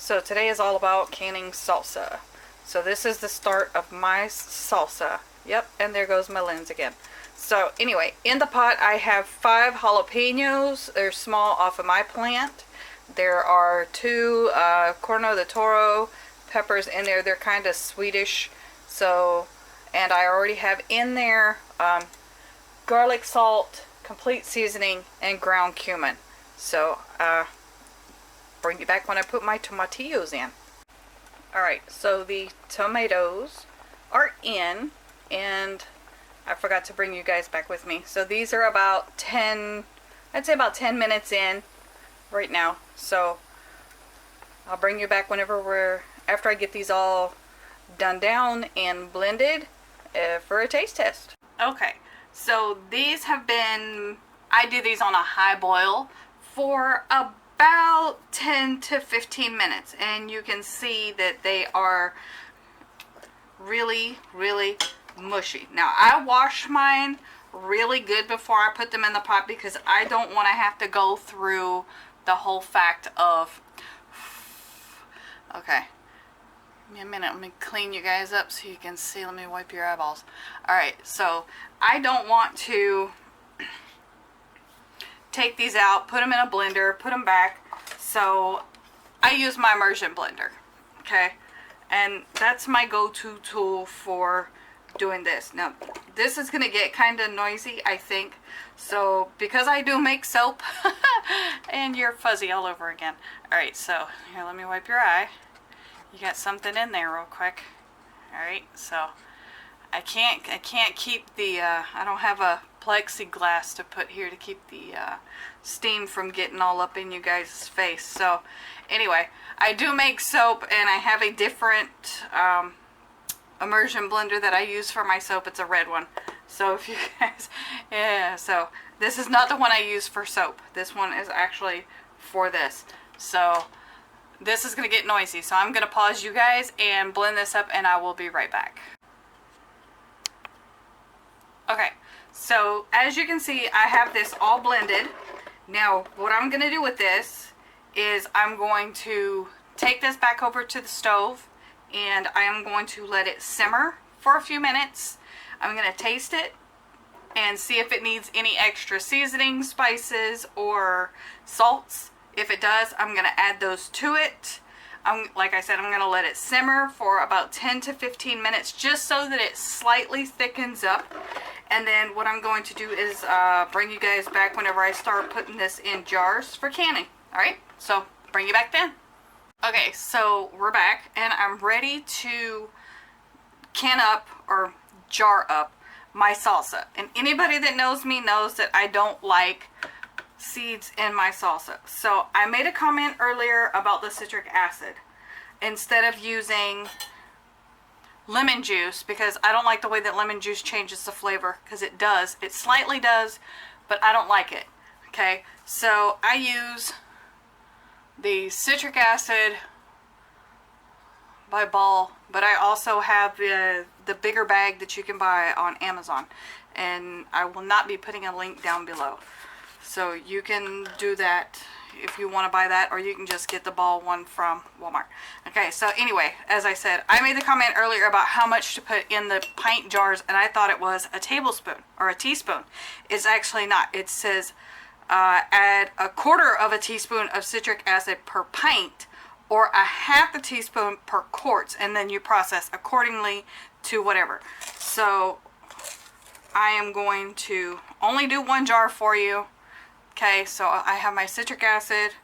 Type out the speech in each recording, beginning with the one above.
So today is all about canning salsa. So this is the start of my salsa. Yep, and there goes my lens again. So anyway, in the pot I have 5 jalapenos. They're small off of my plant. There are 2 Corno de Toro peppers in there. They're kind of sweetish. So, and I already have in there garlic salt, complete seasoning, and ground cumin. So, bring you back when I put my tomatillos in. Alright, so the tomatoes are in, and I forgot to bring you guys back with me. So these are about 10, I'd say about 10 minutes in right now. So I'll bring you back whenever after I get these all done down and blended for a taste test. Okay, so these have been, I do these on a high boil for about 10 to 15 minutes, and you can see that they are really mushy. Now I wash mine really good before I put them in the pot because I don't want to have to go through the whole fact of, okay, give me a minute, let me clean you guys up so you can see. Let me wipe your eyeballs. Alright, so I don't want to take these out, put them in a blender, put them back. So I use my immersion blender, okay, and that's my go-to tool for doing this. Now this is gonna get kind of noisy, I think, so because I do make soap and you're fuzzy all over again. Alright, so here, let me wipe your eye. You got something in there real quick. Alright, so I can't keep the I don't have a plexiglass to put here to keep the steam from getting all up in you guys' face. So anyway, I do make soap, and I have a different immersion blender that I use for my soap. It's a red one. So if you guys, yeah, so this is not the one I use for soap. This one is actually for this. So this is going to get noisy. So I'm going to pause you guys and blend this up, and I will be right back. Okay, so as you can see, I have this all blended. Now what I'm going to do with this is I'm going to take this back over to the stove, and I am going to let it simmer for a few minutes. I'm going to taste it and see if it needs any extra seasoning, spices, or salts. If it does, I'm going to add those to it. Like I said, I'm going to let it simmer for about 10 to 15 minutes just so that it slightly thickens up. And then what I'm going to do is bring you guys back whenever I start putting this in jars for canning. Alright, so bring you back then. Okay, so we're back, and I'm ready to can up or jar up my salsa. And anybody that knows me knows that I don't like seeds in my salsa. So I made a comment earlier about the citric acid instead of using lemon juice, because I don't like the way that lemon juice changes the flavor, because it does. It slightly does, but I don't like it. Okay, so I use the citric acid by Ball, but I also have the bigger bag that you can buy on Amazon, and I will not be putting a link down below. So you can do that if you want to buy that, or you can just get the Ball one from Walmart. Okay, so anyway, as I said, I made the comment earlier about how much to put in the pint jars, and I thought it was a tablespoon or a teaspoon. It's actually not. It says add 1/4 of a teaspoon of citric acid per pint, or a 1/2 a teaspoon per quarts, and then you process accordingly to whatever. So I am going to only do 1 jar for you. Okay, so I have my citric acid.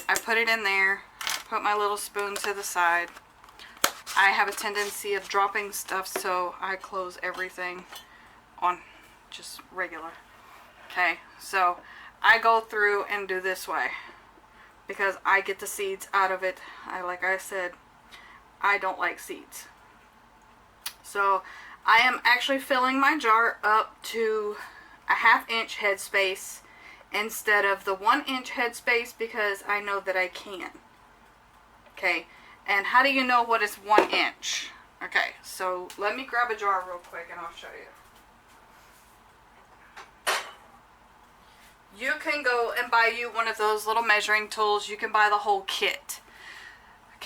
I put it in there, put my little spoon to the side. I have a tendency of dropping stuff, so I close everything on just regular. Okay, so I go through and do this way because I get the seeds out of it. Like I said, I don't like seeds. So I am actually filling my jar up to a 1/2 inch headspace instead of the 1 inch headspace, because I know that I can. Okay, and how do you know what is 1 inch? Okay, so let me grab a jar real quick and I'll show you. You can go and buy you one of those little measuring tools. You can buy the whole kit.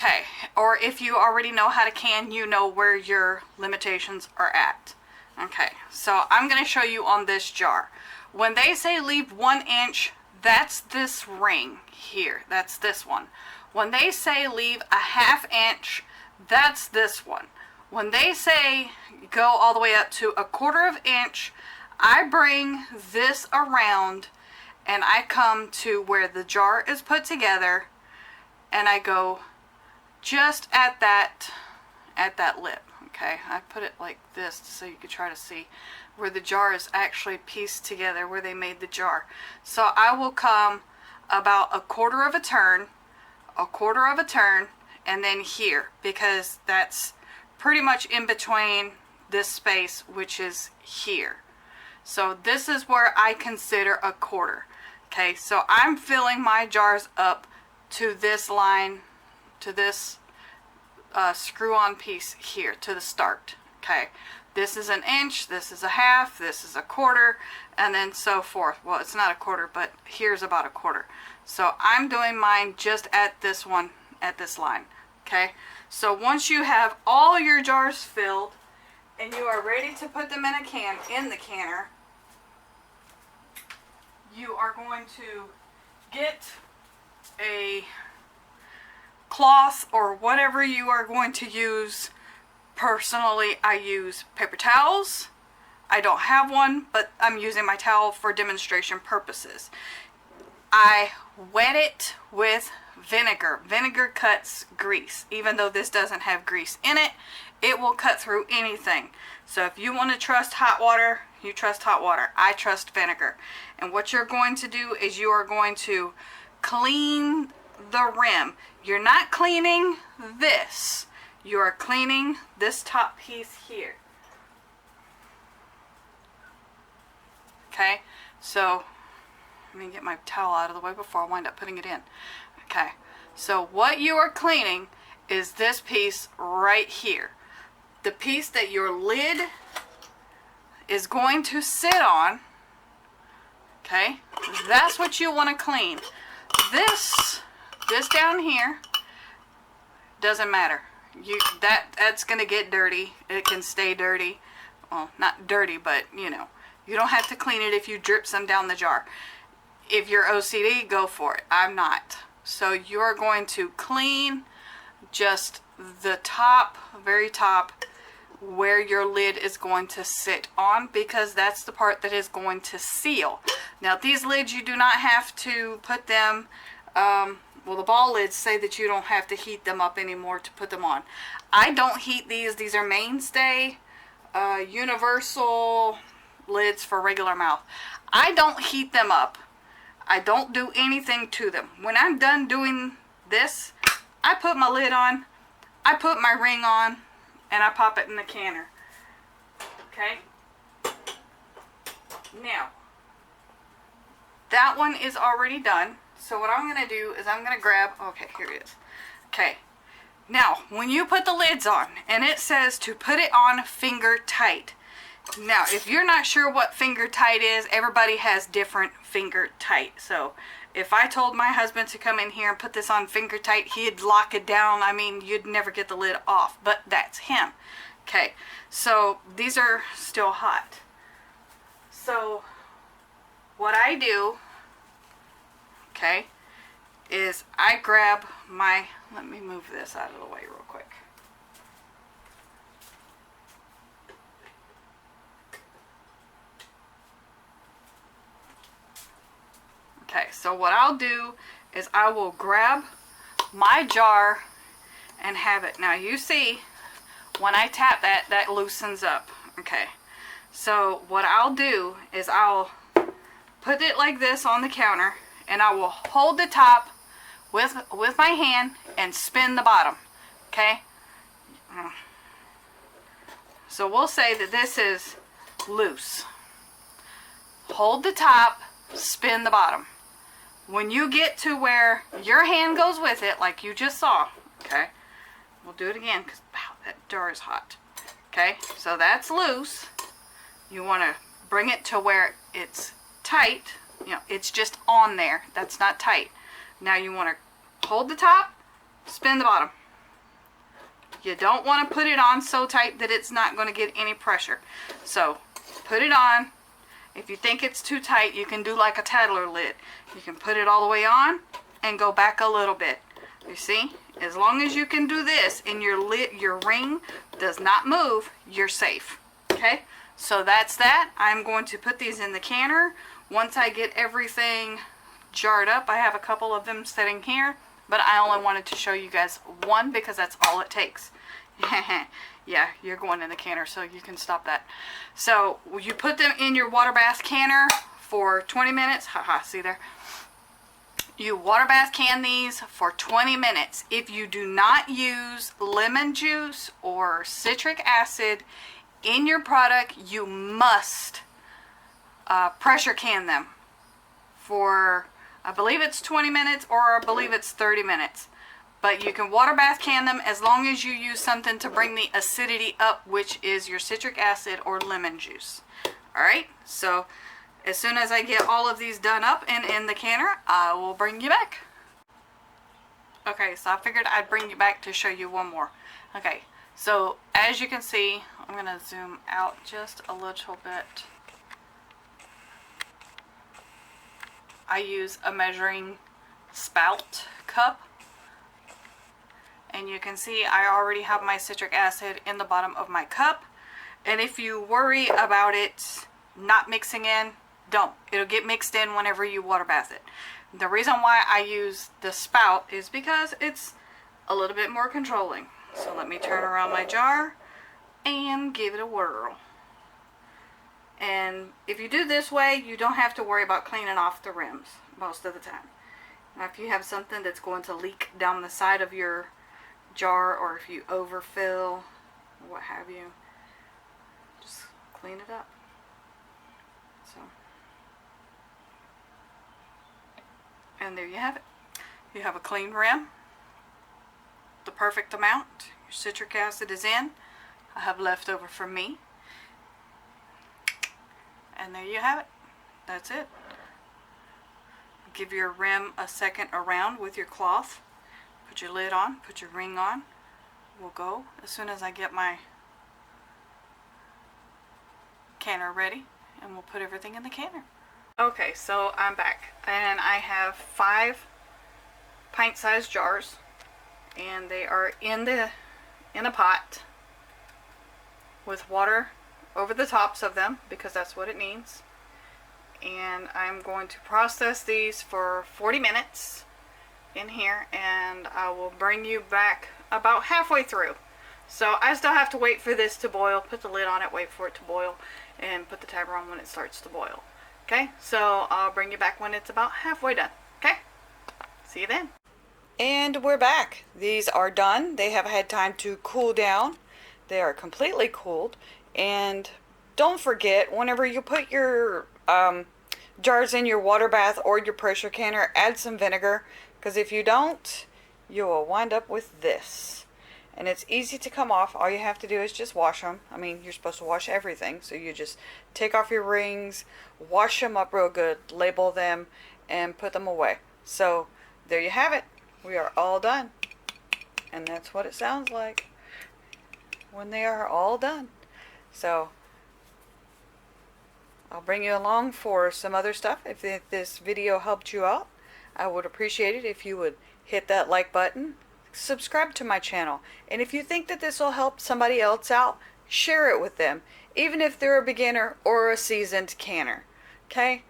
Okay, or if you already know how to can, you know where your limitations are at. Okay, so I'm going to show you on this jar. When they say leave 1 inch, that's this ring here. That's this one. When they say leave a 1/2 inch, that's this one. When they say go all the way up to a 1/4 inch, I bring this around and I come to where the jar is put together and I go just at that lip. Okay, I put it like this so you could try to see where the jar is actually pieced together, where they made the jar. So I will come about a 1/4 turn, a 1/4 turn, and then here, because that's pretty much in between this space, which is here. So this is where I consider a 1/4. Okay, so I'm filling my jars up to this line, to this screw-on piece here, to the start. Okay, this is 1 inch, this is a 1/2, this is a 1/4, and then so forth. Well, it's not a 1/4, but here's about a 1/4. So I'm doing mine just at this one, at this line. Okay, so once you have all your jars filled and you are ready to put them in a can, in the canner, you are going to get a cloth or whatever you are going to use. Personally, I use paper towels. I don't have one, but I'm using my towel for demonstration purposes. I wet it with vinegar. Vinegar cuts grease. Even though this doesn't have grease in it, it will cut through anything. So if you want to trust hot water, you trust hot water. I trust vinegar. And what you're going to do is you are going to clean the rim. You're not cleaning this. You are cleaning this top piece here. Okay, so let me get my towel out of the way before I wind up putting it in. Okay, so what you are cleaning is this piece right here. The piece that your lid is going to sit on. Okay, that's what you want to clean. This down here doesn't matter. That's gonna get dirty. It can stay dirty. Well, not dirty, but you know, you don't have to clean it if you drip some down the jar. If you're OCD, go for it. I'm not. So you're going to clean just the top, very top, where your lid is going to sit on, because that's the part that is going to seal. Now these lids, you do not have to put them, well, the ball lids say that you don't have to heat them up anymore to put them on. I don't heat these. These are mainstay universal lids for regular mouth. I don't heat them up. I don't do anything to them. When I'm done doing this, I put my lid on, I put my ring on, and I pop it in the canner. Okay? Now, that one is already done. So what I'm going to do is I'm going to grab, okay, here it is. Okay. Now, when you put the lids on, and it says to put it on finger tight. Now, if you're not sure what finger tight is, everybody has different finger tight. So, if I told my husband to come in here and put this on finger tight, he'd lock it down. I mean, you'd never get the lid off, but that's him. Okay, so these are still hot. So, what I do, okay, is I grab my, let me move this out of the way real quick. Okay, so what I'll do is I will grab my jar and have it. Now you see, when I tap that, that loosens up. Okay, so what I'll do is I'll put it like this on the counter, and I will hold the top with my hand and spin the bottom. Okay, so we'll say that this is loose. Hold the top, spin the bottom. When you get to where your hand goes with it, like you just saw, okay, we'll do it again because that jar is hot. Okay, so that's loose. You want to bring it to where it's tight. You know, it's just on there. That's not tight. Now you want to hold the top, spin the bottom. You don't want to put it on so tight that it's not going to get any pressure. So put it on. If you think it's too tight, you can do like a Tattler lid. You can put it all the way on and go back a little bit. You see? As long as you can do this and your ring does not move, you're safe. Okay? So that's that. I'm going to put these in the canner. Once I get everything jarred up, I have a couple of them sitting here, but I only wanted to show you guys one because that's all it takes. Yeah, you're going in the canner, so you can stop that. So you put them in your water bath canner for 20 minutes. Haha, see there? You water bath can these for 20 minutes. If you do not use lemon juice or citric acid in your product, you must pressure can them for, I believe it's 20 minutes or I believe it's 30 minutes. But you can water bath can them as long as you use something to bring the acidity up, which is your citric acid or lemon juice. Alright, so as soon as I get all of these done up and in the canner, I will bring you back. Okay, so I figured I'd bring you back to show you one more. Okay, so as you can see, I'm going to zoom out just a little bit. I use a measuring spout cup. And you can see I already have my citric acid in the bottom of my cup. And if you worry about it not mixing in, don't. It'll get mixed in whenever you water bath it. The reason why I use the spout is because it's a little bit more controlling. So let me turn around my jar and give it a whirl. And if you do this way, you don't have to worry about cleaning off the rims most of the time. Now if you have something that's going to leak down the side of your jar, or if you overfill, or what have you, just clean it up. So, and there you have it. You have a clean rim, the perfect amount. Your citric acid is in. I have leftover from me. And there you have it. That's it. Give your rim a second around with your cloth. Put your lid on, put your ring on. We'll go as soon as I get my canner ready, and we'll put everything in the canner. Okay, so I'm back, and I have 5 pint-sized jars, and they are in a pot with water over the tops of them because that's what it needs. And I'm going to process these for 40 minutes in here, and I will bring you back about halfway through. So I still have to wait for this to boil, put the lid on it, wait for it to boil, and put the timer on when it starts to boil. Okay, so I'll bring you back when it's about halfway done. Okay, see you then. And we're back. These are done. They have had time to cool down. They are completely cooled. And don't forget, whenever you put your jars in your water bath or your pressure canner, add some vinegar. Because if you don't, you will wind up with this. And it's easy to come off. All you have to do is just wash them. I mean, you're supposed to wash everything. So you just take off your rings, wash them up real good, label them, and put them away. So there you have it. We are all done. And that's what it sounds like when they are all done. So I'll bring you along for some other stuff. If this video helped you out, I would appreciate it if you would hit that like button, subscribe to my channel, and if you think that this will help somebody else out, share it with them, even if they're a beginner or a seasoned canner. Okay?